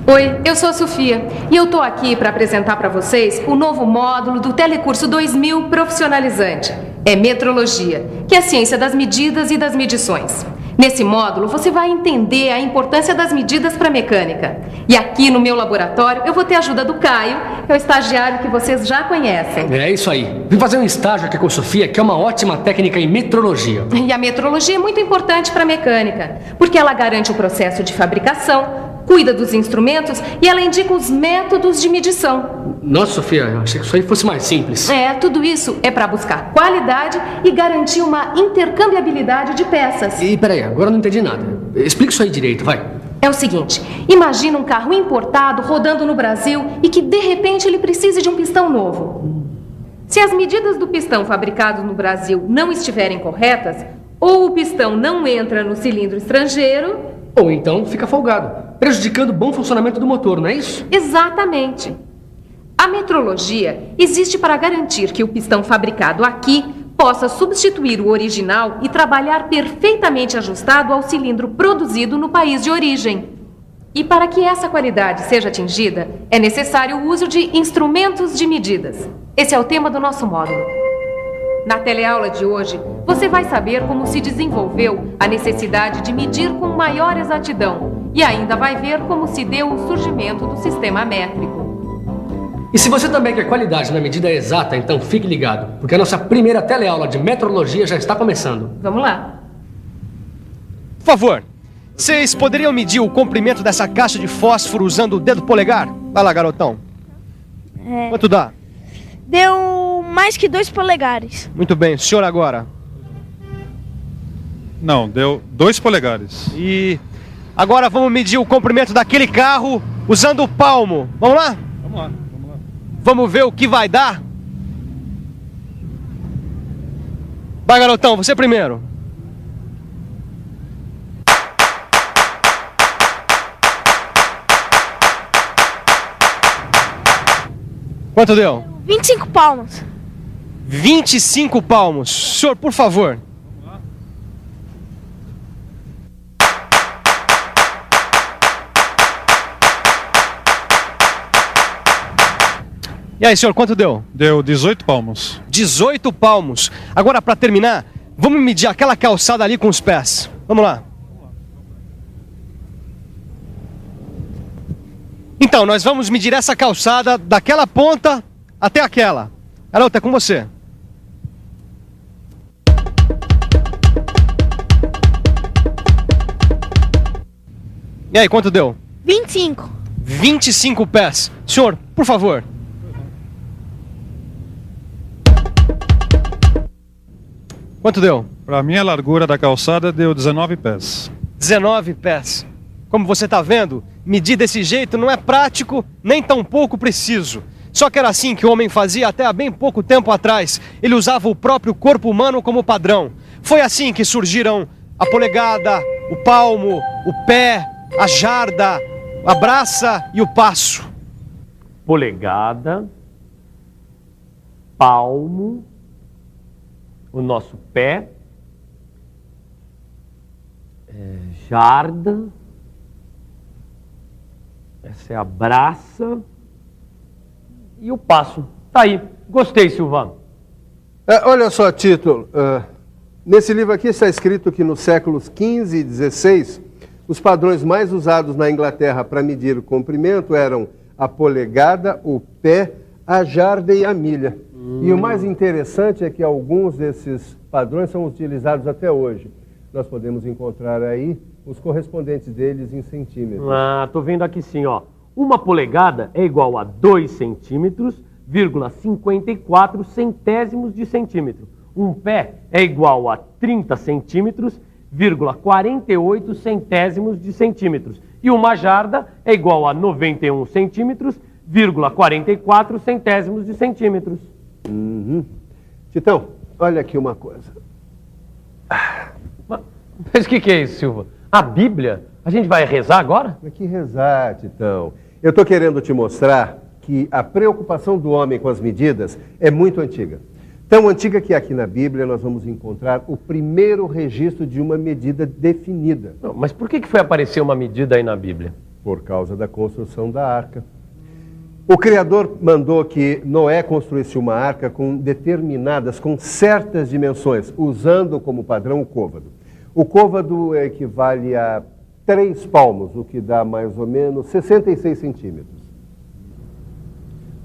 Oi, eu sou a Sofia e eu tô aqui para apresentar para vocês o novo módulo do Telecurso 2000 Profissionalizante. É Metrologia, que é a ciência das medidas e das medições. Nesse módulo, você vai entender a importância das medidas para a mecânica. E aqui no meu laboratório, eu vou ter a ajuda do Caio, que é o estagiário que vocês já conhecem. É isso aí. Vim fazer um estágio aqui com a Sofia, que é uma ótima técnica em metrologia. E a metrologia é muito importante para a mecânica, porque ela garante o processo de fabricação, cuida dos instrumentos e ela indica os métodos de medição. Nossa, Sofia, eu achei que isso aí fosse mais simples. Tudo isso é para buscar qualidade e garantir uma intercambiabilidade de peças. E peraí, agora eu não entendi nada. Explica isso aí direito, vai. É o seguinte, imagina um carro importado rodando no Brasil e que de repente ele precise de um pistão novo. Se as medidas do pistão fabricado no Brasil não estiverem corretas, ou o pistão não entra no cilindro estrangeiro, ou então fica folgado, prejudicando o bom funcionamento do motor, não é isso? Exatamente. A metrologia existe para garantir que o pistão fabricado aqui possa substituir o original e trabalhar perfeitamente ajustado ao cilindro produzido no país de origem. E para que essa qualidade seja atingida, é necessário o uso de instrumentos de medidas. Esse é o tema do nosso módulo. Na teleaula de hoje, você vai saber como se desenvolveu a necessidade de medir com maior exatidão e ainda vai ver como se deu o surgimento do sistema métrico. E se você também quer qualidade na medida exata, então fique ligado, porque a nossa primeira teleaula de metrologia já está começando. Vamos lá. Por favor, vocês poderiam medir o comprimento dessa caixa de fósforo usando o dedo polegar? Vai lá, garotão. Quanto dá? Deu mais que 2 polegares. Muito bem, o senhor agora. Não, deu 2 polegares. E agora vamos medir o comprimento daquele carro usando o palmo. Vamos lá? Vamos lá. Vamos ver o que vai dar? Vai, garotão, você primeiro. Quanto deu? 25 palmos. 25 palmos. Senhor, por favor. E aí, senhor, quanto deu? Deu 18 palmos. 18 palmos. Agora, para terminar, vamos medir aquela calçada ali com os pés. Vamos lá. Então, nós vamos medir essa calçada daquela ponta até aquela. Garota, é com você. E aí, quanto deu? 25. 25 pés. Senhor, por favor. Quanto deu? Para mim, a largura da calçada deu 19 pés. 19 pés. Como você está vendo, medir desse jeito não é prático, nem tão pouco preciso. Só que era assim que o homem fazia até há bem pouco tempo atrás. Ele usava o próprio corpo humano como padrão. Foi assim que surgiram a polegada, o palmo, o pé, a jarda, a braça e o passo. Polegada, palmo, o nosso pé, jarda, essa é a braça e o passo. Tá aí. Gostei, Silvano. Olha só, Tito. Nesse livro aqui está escrito que nos séculos XV e XVI, os padrões mais usados na Inglaterra para medir o comprimento eram a polegada, o pé, a jarda e a milha. E o mais interessante é que alguns desses padrões são utilizados até hoje. Nós podemos encontrar aí os correspondentes deles em centímetros. Tô vendo aqui sim, ó. Uma polegada é igual a 2 centímetros, 54 centésimos de centímetro. Um pé é igual a 30 centímetros, 48 centésimos de centímetros. E uma jarda é igual a 91 centímetros, 44 centésimos de centímetros. Titão, olha aqui uma coisa. Mas o que é isso, Silva? A Bíblia? A gente vai rezar agora? Mas que rezar, Titão. Eu estou querendo te mostrar que a preocupação do homem com as medidas é muito antiga. Tão antiga que aqui na Bíblia nós vamos encontrar o primeiro registro de uma medida definida. Não, mas por que foi aparecer uma medida aí na Bíblia? Por causa da construção da arca. O Criador mandou que Noé construísse uma arca com certas dimensões, usando como padrão o côvado. O côvado equivale a 3 palmos, o que dá mais ou menos 66 centímetros.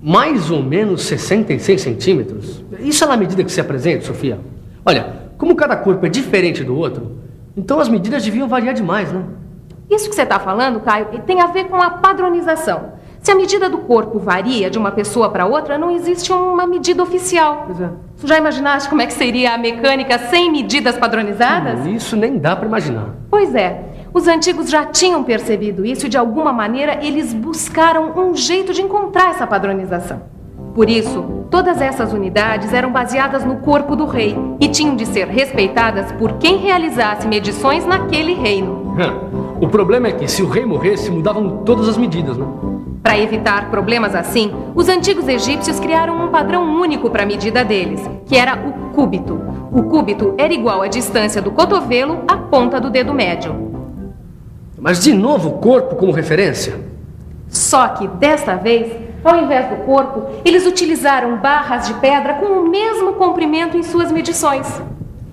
Mais ou menos 66 centímetros? Isso é na medida que se apresenta, Sofia? Olha, como cada corpo é diferente do outro, então as medidas deviam variar demais, né? Isso que você está falando, Caio, tem a ver com a padronização. Se a medida do corpo varia de uma pessoa para outra, não existe uma medida oficial. Pois é. Tu já imaginaste como é que seria a mecânica sem medidas padronizadas? Isso nem dá para imaginar. Pois é. Os antigos já tinham percebido isso e, de alguma maneira, eles buscaram um jeito de encontrar essa padronização. Por isso, todas essas unidades eram baseadas no corpo do rei e tinham de ser respeitadas por quem realizasse medições naquele reino. O problema é que, se o rei morresse, mudavam todas as medidas, né? Para evitar problemas assim, os antigos egípcios criaram um padrão único para a medida deles, que era o cúbito. O cúbito era igual à distância do cotovelo à ponta do dedo médio. Mas de novo o corpo como referência? Só que, desta vez, ao invés do corpo, eles utilizaram barras de pedra com o mesmo comprimento em suas medições.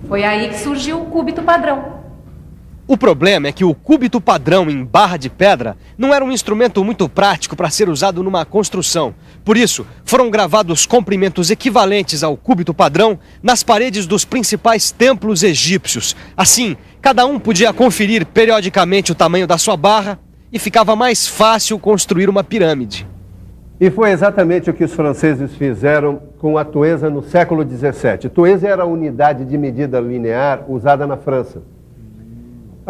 Foi aí que surgiu o cúbito padrão. O problema é que o cúbito padrão em barra de pedra não era um instrumento muito prático para ser usado numa construção. Por isso, foram gravados comprimentos equivalentes ao cúbito padrão nas paredes dos principais templos egípcios. Assim, cada um podia conferir periodicamente o tamanho da sua barra e ficava mais fácil construir uma pirâmide. E foi exatamente o que os franceses fizeram com a toesa no século XVII. Toesa era a unidade de medida linear usada na França.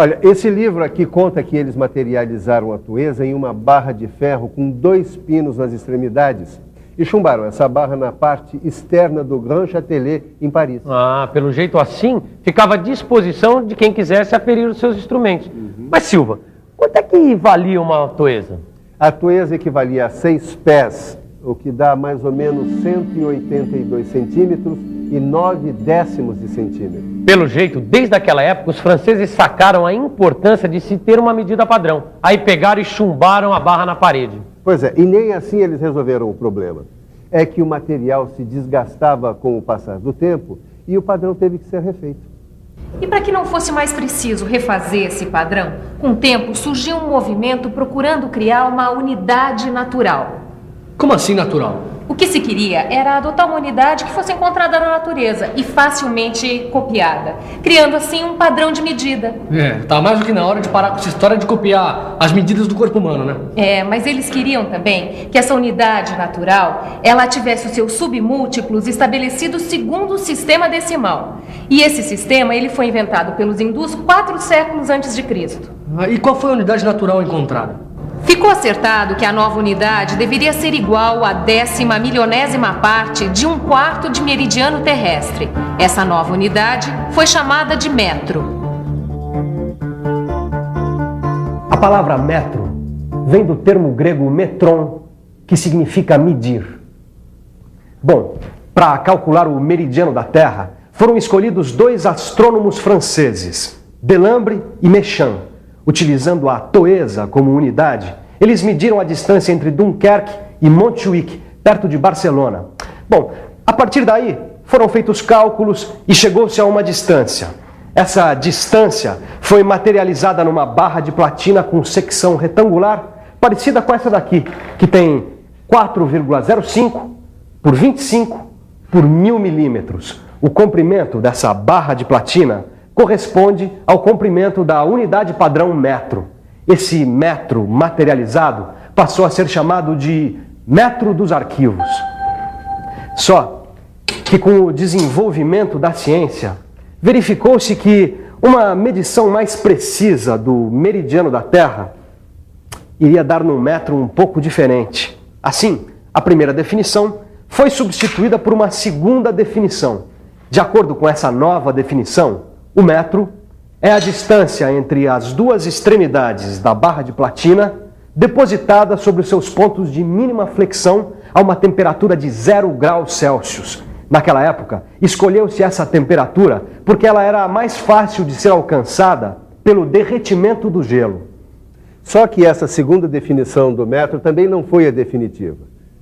Olha, esse livro aqui conta que eles materializaram a toesa em uma barra de ferro com 2 pinos nas extremidades e chumbaram essa barra na parte externa do Grand Châtelet, em Paris. Ah, pelo jeito assim, ficava à disposição de quem quisesse aferir os seus instrumentos. Mas, Silva, quanto é que valia uma toesa? A toesa equivalia a 6 pés, o que dá mais ou menos 182 centímetros e 9 décimos de centímetro. Pelo jeito, desde aquela época, os franceses sacaram a importância de se ter uma medida padrão. Aí pegaram e chumbaram a barra na parede. Pois é, e nem assim eles resolveram o problema. É que o material se desgastava com o passar do tempo e o padrão teve que ser refeito. E para que não fosse mais preciso refazer esse padrão, com o tempo surgiu um movimento procurando criar uma unidade natural. Como assim natural? O que se queria era adotar uma unidade que fosse encontrada na natureza e facilmente copiada, criando assim um padrão de medida. Tá mais do que na hora de parar com essa história de copiar as medidas do corpo humano, né? Mas eles queriam também que essa unidade natural, ela tivesse os seus submúltiplos estabelecidos segundo o sistema decimal. E esse sistema, ele foi inventado pelos hindus 4 séculos antes de Cristo. E qual foi a unidade natural encontrada? Ficou acertado que a nova unidade deveria ser igual à 10ª milionésima parte de 1/4 de meridiano terrestre. Essa nova unidade foi chamada de metro. A palavra metro vem do termo grego metron, que significa medir. Bom, para calcular o meridiano da Terra, foram escolhidos 2 astrônomos franceses, Delambre e Méchain. Utilizando a toesa como unidade, eles mediram a distância entre Dunkerque e Montjuïc, perto de Barcelona. Bom, a partir daí foram feitos cálculos e chegou-se a uma distância. Essa distância foi materializada numa barra de platina com secção retangular, parecida com essa daqui, que tem 4,05 por 25 por 1000 milímetros. O comprimento dessa barra de platina corresponde ao comprimento da unidade padrão metro. Esse metro materializado passou a ser chamado de metro dos arquivos. Só que com o desenvolvimento da ciência, verificou-se que uma medição mais precisa do meridiano da Terra iria dar num metro um pouco diferente. Assim, a primeira definição foi substituída por uma segunda definição. De acordo com essa nova definição, o metro é a distância entre as 2 extremidades da barra de platina depositada sobre os seus pontos de mínima flexão a uma temperatura de 0 graus Celsius. Naquela época, escolheu-se essa temperatura porque ela era mais fácil de ser alcançada pelo derretimento do gelo. Só que essa segunda definição do metro também não foi a definitiva.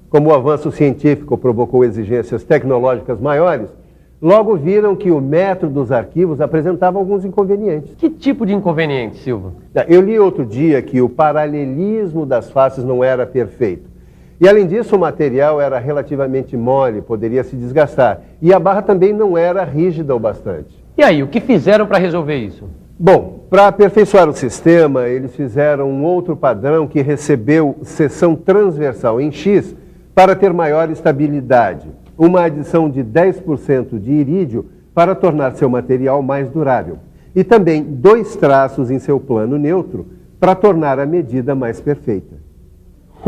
Como o avanço científico provocou exigências tecnológicas maiores, logo viram que o metro dos arquivos apresentava alguns inconvenientes. Que tipo de inconveniente, Silva? Eu li outro dia que o paralelismo das faces não era perfeito. E, além disso, o material era relativamente mole, poderia se desgastar. E a barra também não era rígida o bastante. E aí, o que fizeram para resolver isso? Bom, para aperfeiçoar o sistema, eles fizeram um outro padrão que recebeu seção transversal em X para ter maior estabilidade. Uma adição de 10% de irídio para tornar seu material mais durável. E também 2 traços em seu plano neutro para tornar a medida mais perfeita.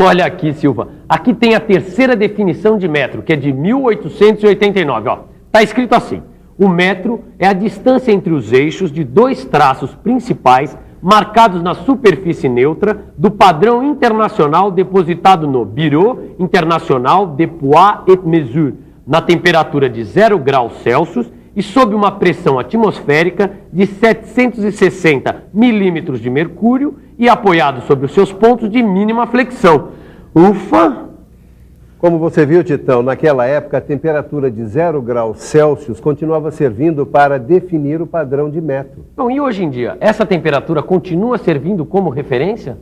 Olha aqui, Silva. Aqui tem a terceira definição de metro, que é de 1889. Está escrito assim: o metro é a distância entre os eixos de 2 traços principais marcados na superfície neutra do padrão internacional depositado no Bureau International de Poids et Mesures, na temperatura de 0 graus Celsius e sob uma pressão atmosférica de 760 milímetros de mercúrio e apoiado sobre os seus pontos de mínima flexão. Ufa! Como você viu, Titão, naquela época a temperatura de 0 graus Celsius continuava servindo para definir o padrão de metro. Bom, e hoje em dia, essa temperatura continua servindo como referência?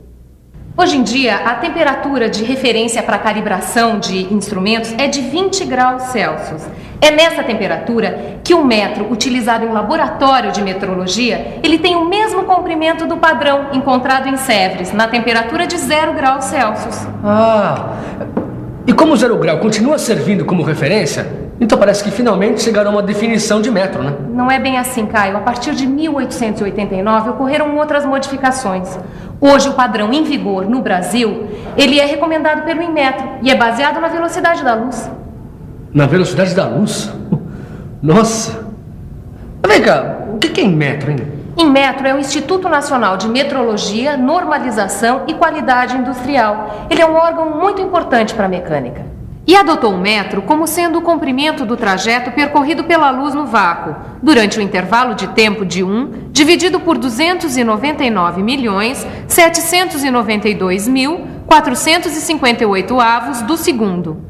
Hoje em dia, a temperatura de referência para calibração de instrumentos é de 20 graus Celsius. É nessa temperatura que o metro utilizado em laboratório de metrologia, ele tem o mesmo comprimento do padrão encontrado em Sèvres, na temperatura de 0 graus Celsius. E como o 0 grau continua servindo como referência, então parece que finalmente chegaram a uma definição de metro, né? Não é bem assim, Caio. A partir de 1889 ocorreram outras modificações. Hoje o padrão em vigor no Brasil, ele é recomendado pelo Inmetro e é baseado na velocidade da luz. Na velocidade da luz? Nossa! Vem cá, o que é Inmetro, hein? Inmetro é o Instituto Nacional de Metrologia, Normalização e Qualidade Industrial. Ele é um órgão muito importante para a mecânica. E adotou o metro como sendo o comprimento do trajeto percorrido pela luz no vácuo, durante o intervalo de tempo de 1, dividido por 299.792.458 avos do segundo.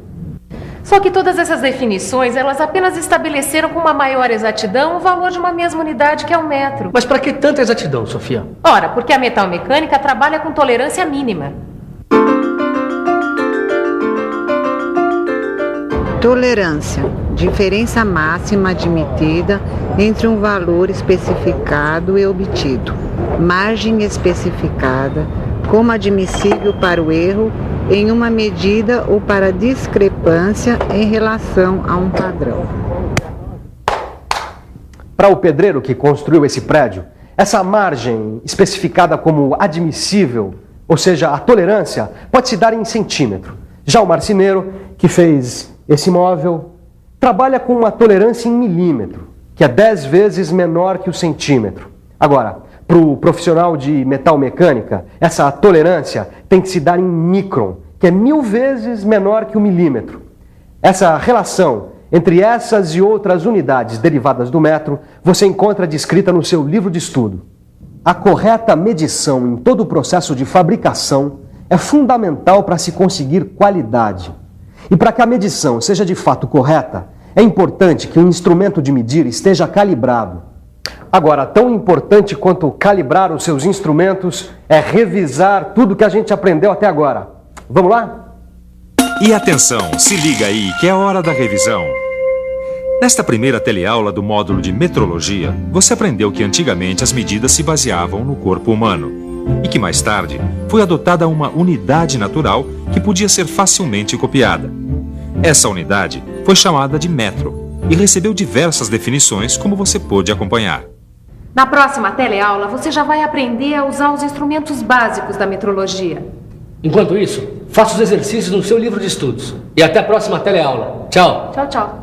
Só que todas essas definições, elas apenas estabeleceram com uma maior exatidão o valor de uma mesma unidade que é o metro. Mas para que tanta exatidão, Sofia? Ora, porque a metalmecânica trabalha com tolerância mínima. Tolerância, diferença máxima admitida entre um valor especificado e obtido. Margem especificada como admissível para o erro em uma medida ou para discrepância em relação a um padrão. Para o pedreiro que construiu esse prédio, essa margem especificada como admissível, ou seja, a tolerância, pode se dar em centímetro. Já o marceneiro que fez esse móvel trabalha com uma tolerância em milímetro, que é 10 vezes menor que o centímetro. Agora, para o profissional de metalmecânica, essa tolerância tem que se dar em micron, que é 1000 vezes menor que o milímetro. Essa relação entre essas e outras unidades derivadas do metro, você encontra descrita no seu livro de estudo. A correta medição em todo o processo de fabricação é fundamental para se conseguir qualidade. E para que a medição seja de fato correta, é importante que o instrumento de medir esteja calibrado. Agora, tão importante quanto calibrar os seus instrumentos é revisar tudo que a gente aprendeu até agora. Vamos lá? E atenção, se liga aí que é hora da revisão. Nesta primeira teleaula do módulo de metrologia, você aprendeu que antigamente as medidas se baseavam no corpo humano e que mais tarde foi adotada uma unidade natural que podia ser facilmente copiada. Essa unidade foi chamada de metro e recebeu diversas definições, como você pôde acompanhar. Na próxima teleaula, você já vai aprender a usar os instrumentos básicos da metrologia. Enquanto isso, faça os exercícios no seu livro de estudos. E até a próxima teleaula. Tchau. Tchau, tchau.